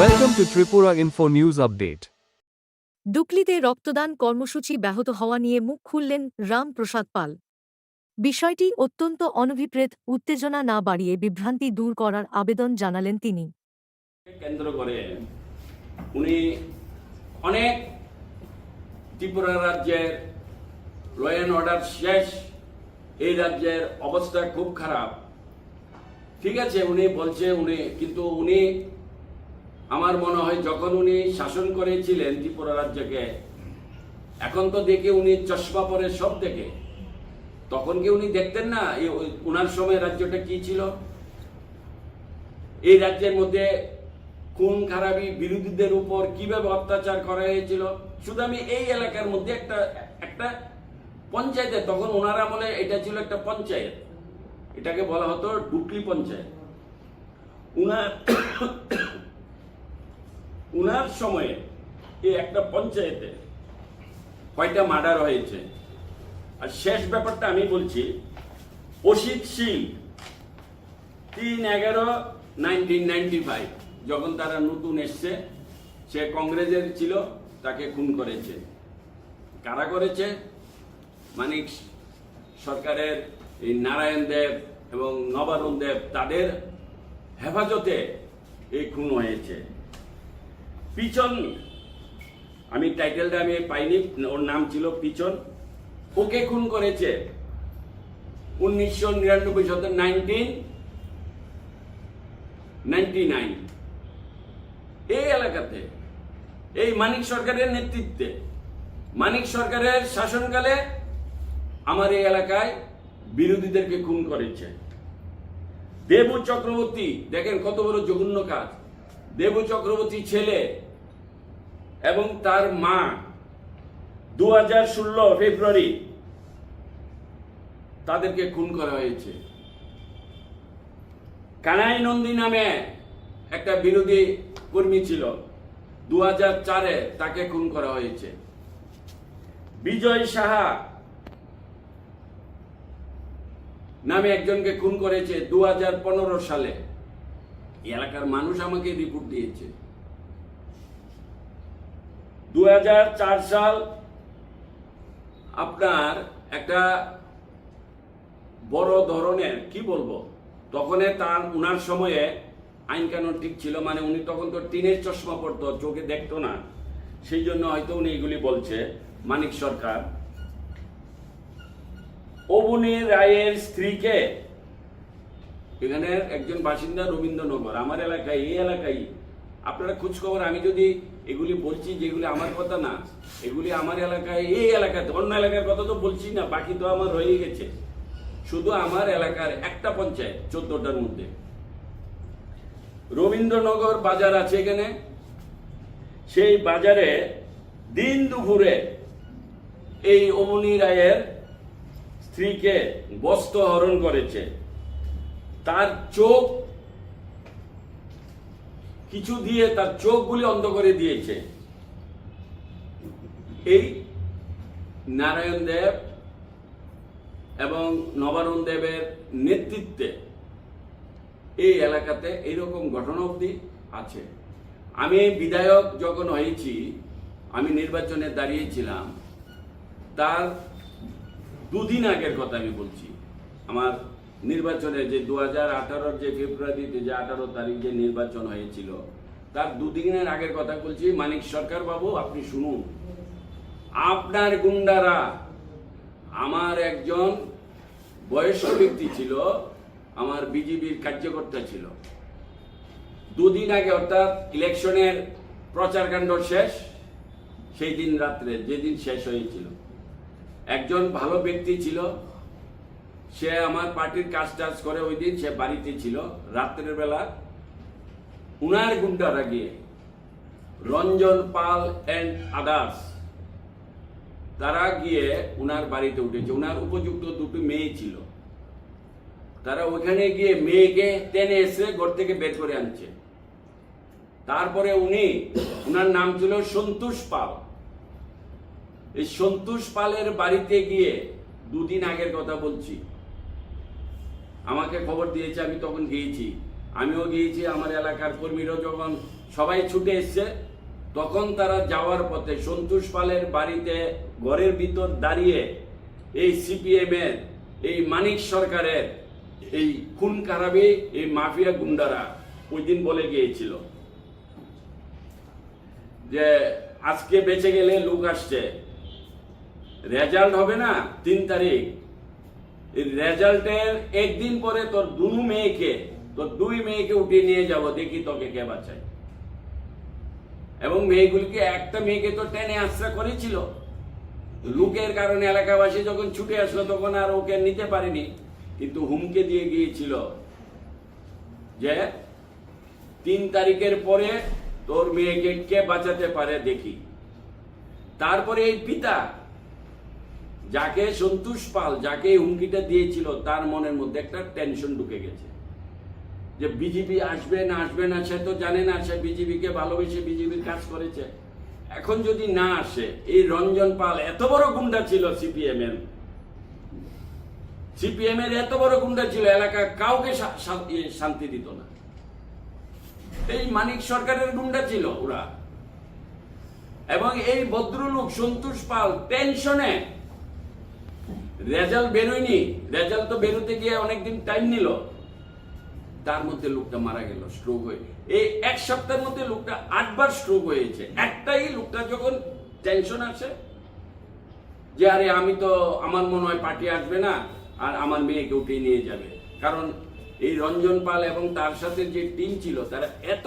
Welcome to Tripura Info News Update. ডুকলিতে রক্তদান কর্মসূচি ব্যাহত হওয়া নিয়ে মুখ খুললেন রামপ্রসাদ পাল। বিষয়টি অত্যন্ত অনভিপ্রেত, উত্তেজনা না বাড়িয়ে বিভ্রান্তি দূর করার আবেদন জানালেন তিনি। কেন্দ্র করে উনি অনেক ত্রিপুরা রাজ্যের ল অ্যান্ড অর্ডার শেষ, এই রাজ্যের অবস্থা খুব খারাপ। ঠিক আছে, উনি বলছে কিন্তু উনি আমার মনে হয় যখন উনি শাসন করেছিলেন ত্রিপুরা রাজ্যকে, এখন তো দেখে উনি চশমা পরে সব দেখে, তখন কি উনি দেখতেন না উনার সময় রাজ্যটা কি ছিল? এই রাজ্যের মধ্যে খুন খারাপি, বিরোধীদের উপর কিভাবে অত্যাচার করা হয়েছিল। শুধু আমি এই এলাকার মধ্যে একটা পঞ্চায়েতে, তখন ওনার আমলে এটা ছিল একটা পঞ্চায়েত, এটাকে বলা হতো ডুকলি পঞ্চায়েত। উনার সময়ে এই একটা পঞ্চায়েতে কয়টা মার্ডার হয়েছে। আর শেষ ব্যাপারটা আমি বলছি, অসিত সিং 3/11/1995 যখন তারা নতুন এসছে, সে কংগ্রেসের ছিল, তাকে খুন করেছে। কারা করেছে? মানিক সরকারের এই নারায়ণ দেব এবং নবারুণ দেব, তাদের হেফাজতে এই খুন হয়েছে। পিছন, আমি টাইটেলটা আমি পাইনি, ওর নাম ছিল পিছন, ওকে খুন করেছে 1999 এই এলাকাতে, এই মানিক সরকারের নেতৃত্বে, মানিক সরকারের শাসনকালে আমার এই এলাকায় বিরোধীদেরকে খুন করেছে। দেবু চক্রবর্তী, দেখেন কত বড় জঘন্য কাজ। দেবু চক্রবর্তী ছেলে এবং তার মা 2016 ফেব্রুয়ারি তাদেরকে খুন করা হয়েছে। কানাই নন্দী নামে একটা বিরোধী কর্মী ছিল, 2004-এ তাকে খুন করা হয়েছে। বিজয় সাহা নামে একজনকে খুন করেছে 2015 সালে। এলাকার মানুষ আমাকে রিপোর্ট দিয়েছে। 2004 সাল আপনার একটা বড় ধরনের, কি বলবো, তখন তার উনার সময়ে আইন কানুন ঠিক ছিল, মানে উনি তখন তো টিনের চশমা পড়তো, চোখে দেখতো না, সেই জন্য হয়তো উনি এগুলি বলছে। মানিক সরকার অবনী রায়ের স্ত্রীকে, এখানের একজন বাসিন্দা রবীন্দ্রনগর, আমার এলাকায়, এই এলাকায় আপনারা খোঁজখবর, আমি যদি এগুলি বলছি যেগুলি আমার কথা না, এগুলি আমার এলাকায়, এই এলাকাতে, অন্য এলাকার কথা তো বলছি না, বাকি তো আমার রয়ে গেছে। শুধু আমার এলাকার একটা পঞ্চায়েত 14টার মধ্যে রবীন্দ্রনগর বাজার আছে এখানে, সেই বাজারে দিন দুপুরে এই অবনী রায়ের স্ত্রীকে বস্ত্র হরণ করেছে। তার চোখ কিছু দিয়ে তার চোখগুলি অন্ধ করে দিয়েছে। এই নারায়ণ দেব এবং নবারুণ দেবের নেতৃত্বে এই এলাকাতে এইরকম ঘটনা অবধি আছে। আমি বিধায়ক যখন হয়েছি, আমি নির্বাচনে দাঁড়িয়েছিলাম, তার দুদিন আগের কথা আমি বলছি। আমার নির্বাচনে যে 2018 যে ফেব্রুয়ারিতে যে 18 তারিখ যে নির্বাচন হয়েছিল, তার দুদিনের আগের কথা বলছি। মানিক সরকার বাবু, আপনি শুনুন, আপনার গুন্ডারা, আমার একজন বয়স্ক ব্যক্তি ছিল, আমার বিজেপির কার্যকর্তা ছিল, দুদিন আগে, অর্থাৎ ইলেকশনের প্রচারকাণ্ড শেষ, সেই দিন রাত্রে, যেদিন শেষ হয়েছিল, একজন ভালো ব্যক্তি ছিল, সে আমার পার্টির কাজ টাজ করে, ওই দিন সে বাড়িতে ছিল। রাত্রের বেলা উনার গুন্ডারা গিয়ে, রঞ্জন পাল এন্ড আদার্স, তারা গিয়ে উনার বাড়িতে উঠেছে। উনার উপযুক্ত দুটো মেয়ে ছিল, তারা ওখানে গিয়ে মেয়েকে টেনে এসে ঘর থেকে বের করে আনছে। তারপরে উনার নাম ছিল সন্তোষ পাল। এই সন্তোষ পালের বাড়িতে গিয়ে, দুদিন আগের কথা বলছি, আমাকে খবর দিয়েছে, আমি তখন গিয়েছি, আমিও গিয়েছি, আমার এলাকার কর্মীরাও যখন সবাই ছুটে এসছে, তখন তারা যাওয়ার পথে সন্তোষ পালের বাড়িতে ঘরের ভিতর দাঁড়িয়ে এই সিপিএম এর, এই মানিক সরকারের এই খুন খারাপি, এই মাফিয়া গুন্ডারা ওই দিন বলে গিয়েছিল যে আজকে বেঁচে গেলে লোক আসছে, রেজাল্ট হবে না 3 তারিখ, এই রেজাল্টের একদিন পরে তোর দুই মেয়েকে উঠিয়ে নিয়ে যাব, দেখি তোকে কে বাঁচায়। এবং মেয়েগুলিকে, একটা মেয়েকে তো টেনে আশ্রয় করেছিল, লোকের কারণে এলাকাবাসী যখন ছুটে আসলো তখন আর ওকে নিতে পারেনি, কিন্তু হুমকে দিয়ে গিয়েছিল যে 3 তারিখের পরে তোর মেয়েকে কে বাঁচাতে পারে দেখি। তারপরে এই পিতা, যাকে সন্তোষ পাল যাকে এই হুমকিটা দিয়েছিল, তার মনের মধ্যে একটা টেনশন ঢুকে গেছে যে বিজেপি আসবে না সে তো জানে না, সে বিজেপিকে ভালোবেসে বিজেপির কাজ করেছে। এখন যদি না আসে, এই রঞ্জন পাল এত বড় গুন্ডা ছিল, সিপিএম এর এত বড় গুন্ডা ছিল, এলাকা কাউকে শান্তি দিত না। এই মানিক সরকারের গুন্ডা ছিল ওরা। এবং এই ভদ্রলোক সন্তোষ পাল টেনশনে, রেজাল্ট বেরোয়নি, রেজাল্ট তো বেরোতে গিয়ে অনেকদিন টাইম নিল, তার মধ্যে লোকটা মারা গেল স্ট্রোক হয়ে। এই 1 সপ্তাহের মধ্যে লোকটা 8 বার স্ট্রোক হয়েছে। একটাই, লোকটা যখন টেনশন আসে যে আরে আমি তো, আমার মনে হয় পার্টি আসবে না আর আমার মেয়েকে উঠিয়ে নিয়ে যাবে, কারণ এই রঞ্জন পাল এবং তার সাথে যে টিম ছিল তারা এত